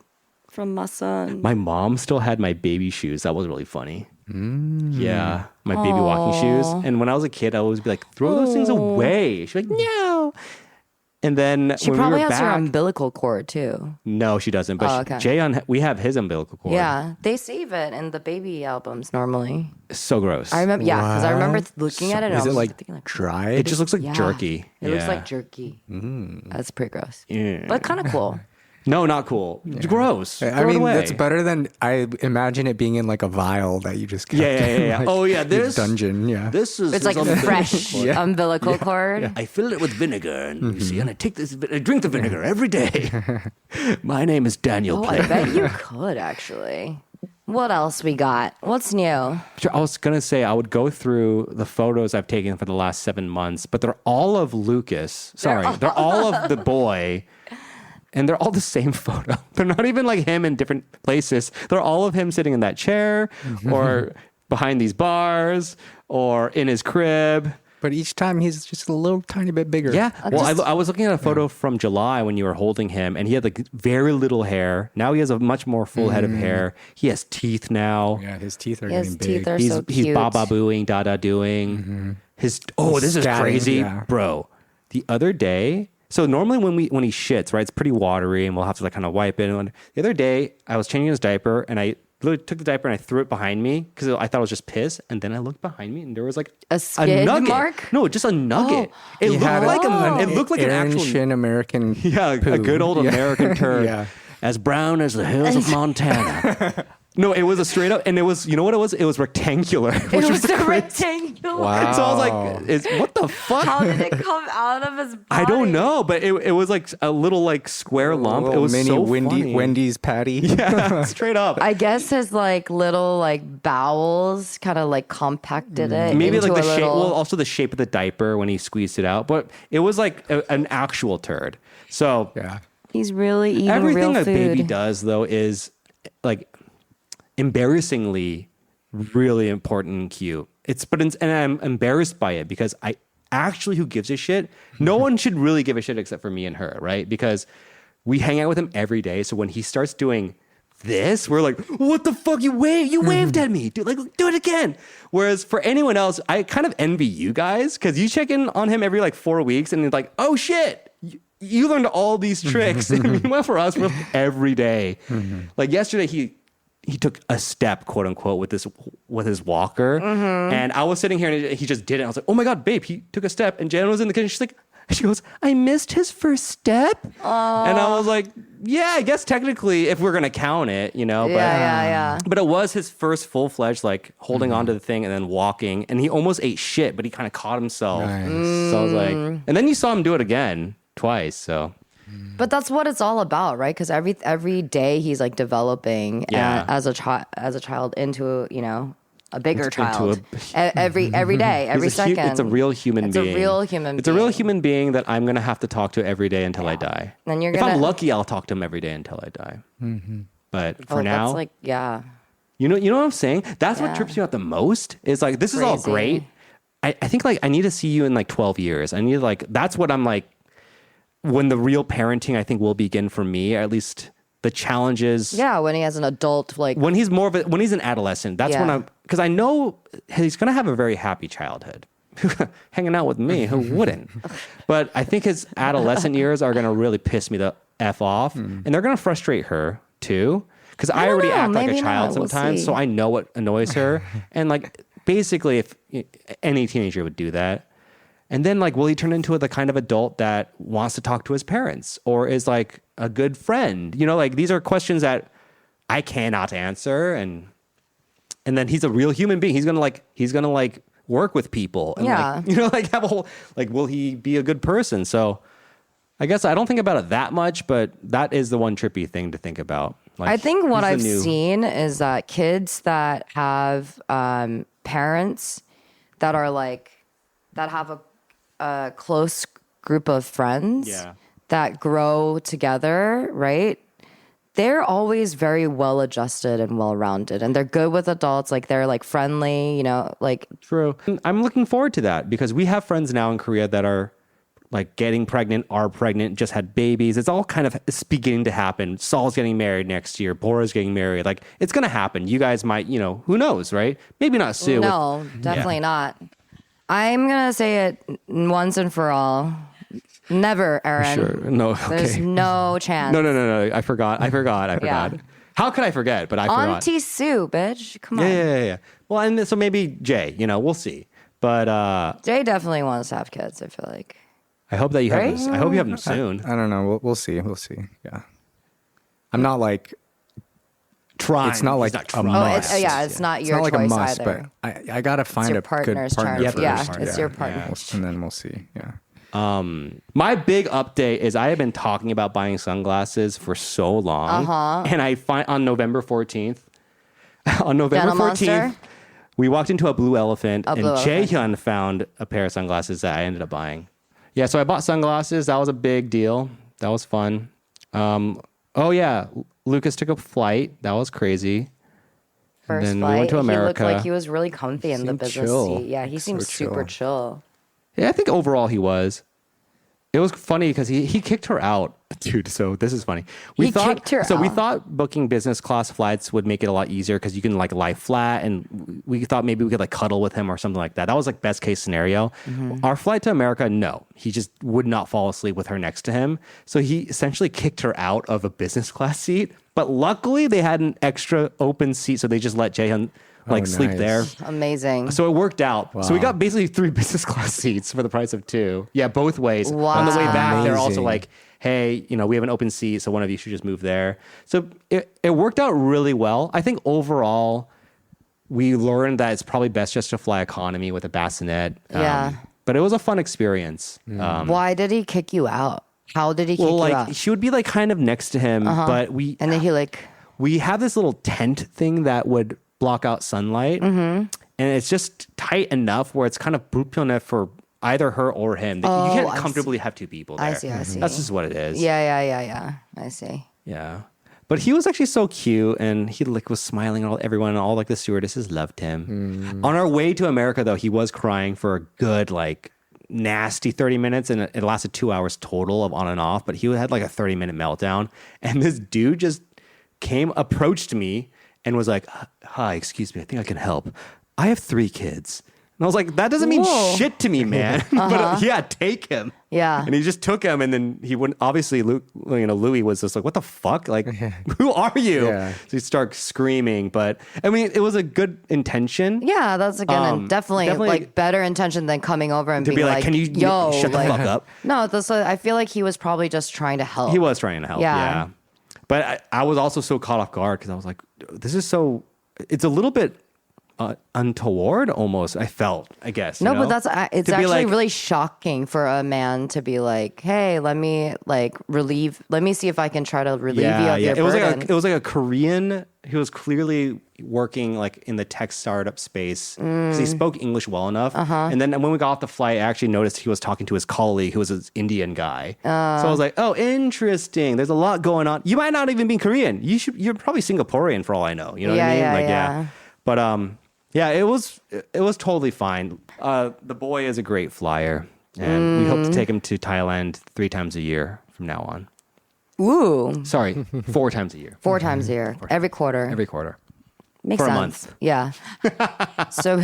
from my son. My mom still had my baby shoes. That was really funny. Yeah, my baby walking shoes. And when I was a kid, I would always be like, "Throw those things away." She'd be like, "No." And then She when probably we were has her back, umbilical cord too. no, she doesn't. But Oh, okay. Jaehyun, we have his umbilical cord. Yeah, they save it in the baby albums normally. It's so gross. I remember, yeah, because I remember looking at it. And Is I it was like thinking, dried? It just looks like yeah, jerky. It looks Yeah. like jerky. That's pretty gross, Yeah. but kind of cool. No, not cool. Gross. I Throw it mean, away. that's better than I imagine it being in like a vial that you just kept Yeah. in, like, Oh yeah, your this dungeon. Yeah. This is It's like his umbilical fresh cord. umbilical cord. I fill it with vinegar, and you see, and I take this, I drink the vinegar every day. My name is Daniel. Oh, I Player. bet you could actually. What else we got? What's new? I was gonna say I would go through the photos I've taken for the last 7 months, but they're all of Lucas. Sorry, they're all of the boy. And they're all the same photo. They're not even like him in different places. They're all of him sitting in that chair or behind these bars or in his crib. But each time he's just a little tiny bit bigger. Yeah. Well, I was looking at a photo from July when you were holding him and he had like very little hair. Now he has a much more full head of hair. He has teeth now. Yeah, his teeth are His getting teeth big. are He's so cute. he's baba booing, dada doing. This is Scatting, crazy, yeah. bro. The other day, so normally when he shits, right, it's pretty watery, and we'll have to like kind of wipe it. And the other day, I was changing his diaper, and I literally took the diaper and I threw it behind me because I thought it was just piss. And then I looked behind me, and there was like A skid nugget. mark? No, just a nugget. It He looked had like an actual Aaron American. yeah, a poo. good old American turd. Yeah. As brown as the hills of Montana. No, it was a straight up, and it was, you know what it was? It was rectangular. Which It was the a crazy- rectangular. Wow. So I was like, what the fuck? How did it come out of his body? I don't know, but it was like a little like square lump. It Little was mini so funny. Wendy's patty. Yeah, straight up. I guess his like little like bowels kind of like compacted it. Maybe into like the a shape, little... well, also the shape of the diaper when he squeezed it out, but it was like an actual turd. So Yeah. He's really eating everything real a food. baby does though is like embarrassingly really important and cute. And I'm embarrassed by it because I actually, who gives a shit? No one should really give a shit except for me and her, right? Because we hang out with him every day. So when he starts doing this, we're like, what the fuck? You waved at me. Dude, like, do it again. Whereas for anyone else, I kind of envy you guys because you check in on him every like 4 weeks and it's like, oh shit. You learned all these tricks. Meanwhile, for us, we're like every day. Like yesterday, he took a step, quote unquote, with his walker, and I was sitting here and he just did it. I was like, oh my god, babe, he took a step. And Jen was in the kitchen. She goes, I missed his first step, and I was like, yeah, I guess technically, if we're gonna count it, you know, Yeah. but it was his first full-fledged like holding onto the thing and then walking, and he almost ate shit, but he kind of caught himself. Nice. So I was like, and then you saw him do it again twice. So But that's what it's all about, right? Because every day he's like developing as a child into a bigger child. Every day, every second. It's a real human being. It's a real human It's a real being. human being that I'm gonna have to talk to every day until I die. Then you're if I'm gonna- lucky, I'll talk to him every day until I die. But for now, that's like you know what I'm saying? That's what Yeah. trips me out the most. Is like this is all Crazy. great. I think like I need to see you in like 12 years. I need like that's what I'm like. When the real parenting, I think, will begin for me, or at least the challenges. Yeah, when he has an adult, like When he's when he's an adolescent, that's when Yeah. because I know he's going to have a very happy childhood. Hanging out with me, who wouldn't? But I think his adolescent years are going to really piss me the F off. And they're going to frustrate her too. Because I already know, act like a maybe child not. We'll sometimes. see. So I know what annoys her. And like basically, if any teenager would do that. And then, like, will he turn into the kind of adult that wants to talk to his parents or is like a good friend? You know, like these are questions that I cannot answer. And then he's a real human being. He's gonna work with people. And Yeah. like have a whole like, will he be a good person? So I guess I don't think about it that much, but that is the one trippy thing to think about. Like, I think what he's I've the new- seen is that kids that have parents that are like that have a close group of friends Yeah. that grow together, right? They're always very well adjusted and well rounded, and they're good with adults. Like they're like friendly, like True. I'm looking forward to that because we have friends now in Korea that are like getting pregnant, are pregnant, just had babies. It's all kind of it's beginning to happen. Saul's getting married next year. Bora's getting married. Like it's going to happen. You guys might, who knows, right? Maybe not soon. no, definitely not. I'm gonna say it once and for all. Never, Aaron. Sure. No. Okay. There's no chance. No. I forgot. Yeah. How could I forget? But I forgot. Auntie Sue, bitch. Come on. Yeah. Well, and so maybe Jay, we'll see. But Jay definitely wants to have kids, I feel like. I hope that you have Right? them. I hope you have them soon. I don't know. We'll see. We'll see. Yeah. I'm not like Trying. It's not like He's a trying. must. It's not it's your not like a choice must, either. but I gotta find your a good partner's partner. turn. First. Yeah, it's your partner. And then we'll see. Yeah. My big update is I have been talking about buying sunglasses for so long. And I find on November 14th, Denim Monster? we walked into a Blue Elephant and Blue Elephant. Jaehyun found a pair of sunglasses that I ended up buying. Yeah, so I bought sunglasses. That was a big deal. That was fun. Oh yeah, Lucas took a flight. That was crazy. First then we flight, went to he looked America. like he was really comfy in the seemed business chill. seat. Yeah, he So seems super chill. Yeah, I think overall he was. It was funny because he kicked her out, dude. So this is funny. He kicked her We out. thought booking business class flights would make it a lot easier because you can like lie flat, and we thought maybe we could like cuddle with him or something like that. That was like best case scenario. Mm-hmm. Our flight to America, no, he just would not fall asleep with her next to him. So he essentially kicked her out of a business class seat. But luckily they had an extra open seat, so they just let Jaehyun like sleep nice. there. Amazing. So it worked out. So we Wow. got basically 3 business class seats for the price of 2. Yeah, both ways. On the way Wow. back, they're also Amazing. like, hey, we have an open seat, so one of you should just move there. So it worked out really well. I think overall, we learned that it's probably best just to fly economy with a bassinet. Yeah. But it was a fun experience. Why did he kick you out? How did he kick Well, you like out? she would be like kind of next to him, but And then he like, we have this little tent thing that would block out sunlight, and it's just tight enough where it's kind of 불편해 for either her or him. You can't I comfortably have 2 people there. I see. That's just what it is. yeah. I see. Yeah. But he was actually so cute, and he like was smiling at everyone, and all like the stewardesses loved him. On our way to America, though, he was crying for a good like nasty 30 minutes, and it lasted 2 hours total of on and off. But he had like a 30-minute meltdown, and this dude just approached me and was like, "Hi, excuse me, I think I can help. I have 3 kids." And I was like, that doesn't mean Whoa. shit to me, man. But yeah, take him. Yeah. And he just took him, and then he wouldn't. Obviously, Louis was just like, "What the fuck? Like, who are you?" Yeah. So he started screaming. But I mean, it was a good intention. Yeah, that's again and definitely like better intention than coming over and To being be like, "Can you yo, shut the like, fuck up?" No, I feel like he was probably just trying to help. He was trying to help. Yeah. Yeah. But I was also so caught off guard because I was like, "This is so." It's a little bit untoward, almost. I felt, I guess. No, you know? but it's To be actually like- really shocking for a man to be like, "Hey, let me see if I can try to relieve you of your It was burden." like a Korean. He was clearly working like in the tech startup space because he spoke English well enough. And then when we got off the flight, I actually noticed he was talking to his colleague who was an Indian guy. So I was like, "Oh, interesting. There's a lot going on. You might not even be Korean. You're probably Singaporean for all I know. You know what I mean? Yeah. But yeah, it was totally fine. The boy is a great flyer, and we hope to take him to Thailand 3 times a year from now on. Ooh, Sorry, 4 times a year. 4 times a year, every quarter. Every quarter. Makes for a sense. month. Yeah. So,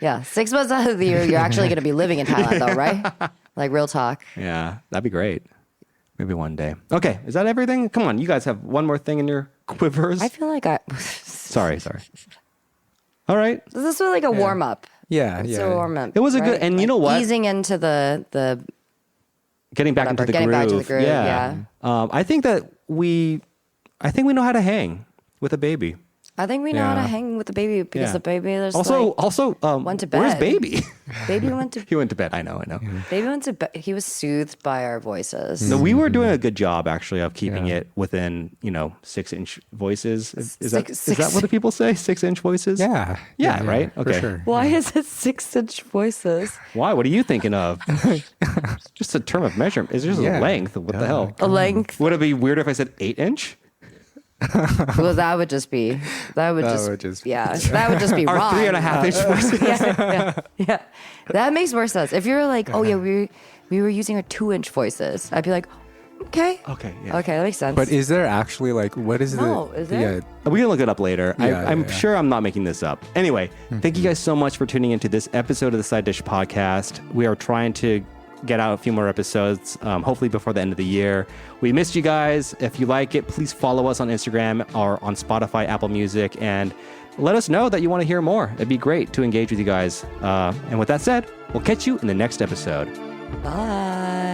yeah, 6 months out of the year, you're actually going to be living in Thailand, though, right? Like real talk. Yeah, that'd be great. Maybe one day. Okay, is that everything? Come on, you guys have one more thing in your quivers. I feel like Sorry. All right. this was like a warm up. Yeah, It's yeah. a warm up. It was a good- and you know what? Easing into the Getting back into the Getting groove. back to the groove, yeah. I think we know how to hang with a baby. I think we know how to Yeah. hang with the baby because Yeah. the baby is Also, went to where's bed. baby? baby went to He went to bed. I know. baby went to bed. He was soothed by our voices. No, we were doing a good job actually of keeping it within 6-inch voices. Is that what the people say? 6-inch voices? Yeah. Yeah, right? For Okay. sure. Why is it 6-inch voices? Why? What are you thinking of? It's just a term of measurement. It's just Yeah. a length. What the hell? A length? Would it be weird if I said 8-inch? Well, that would just be that would just be Our wrong. 3.5-inch voices. yeah. That makes more sense. If you're like, oh yeah, we were using our 2-inch voices, I'd be like, okay, Okay, yeah. okay, that makes sense. But is there actually like what is No, the is there? Yeah. We can look it up later. Yeah, I'm yeah. sure I'm not making this up. Anyway, thank you guys so much for tuning into this episode of the Side Dish Podcast. We are trying to get out a few more episodes, hopefully before the end of the year. We missed you guys. If you like it, please follow us on Instagram or on Spotify, Apple Music, and let us know that you want to hear more. It'd be great to engage with you guys. And with that said, we'll catch you in the next episode. Bye.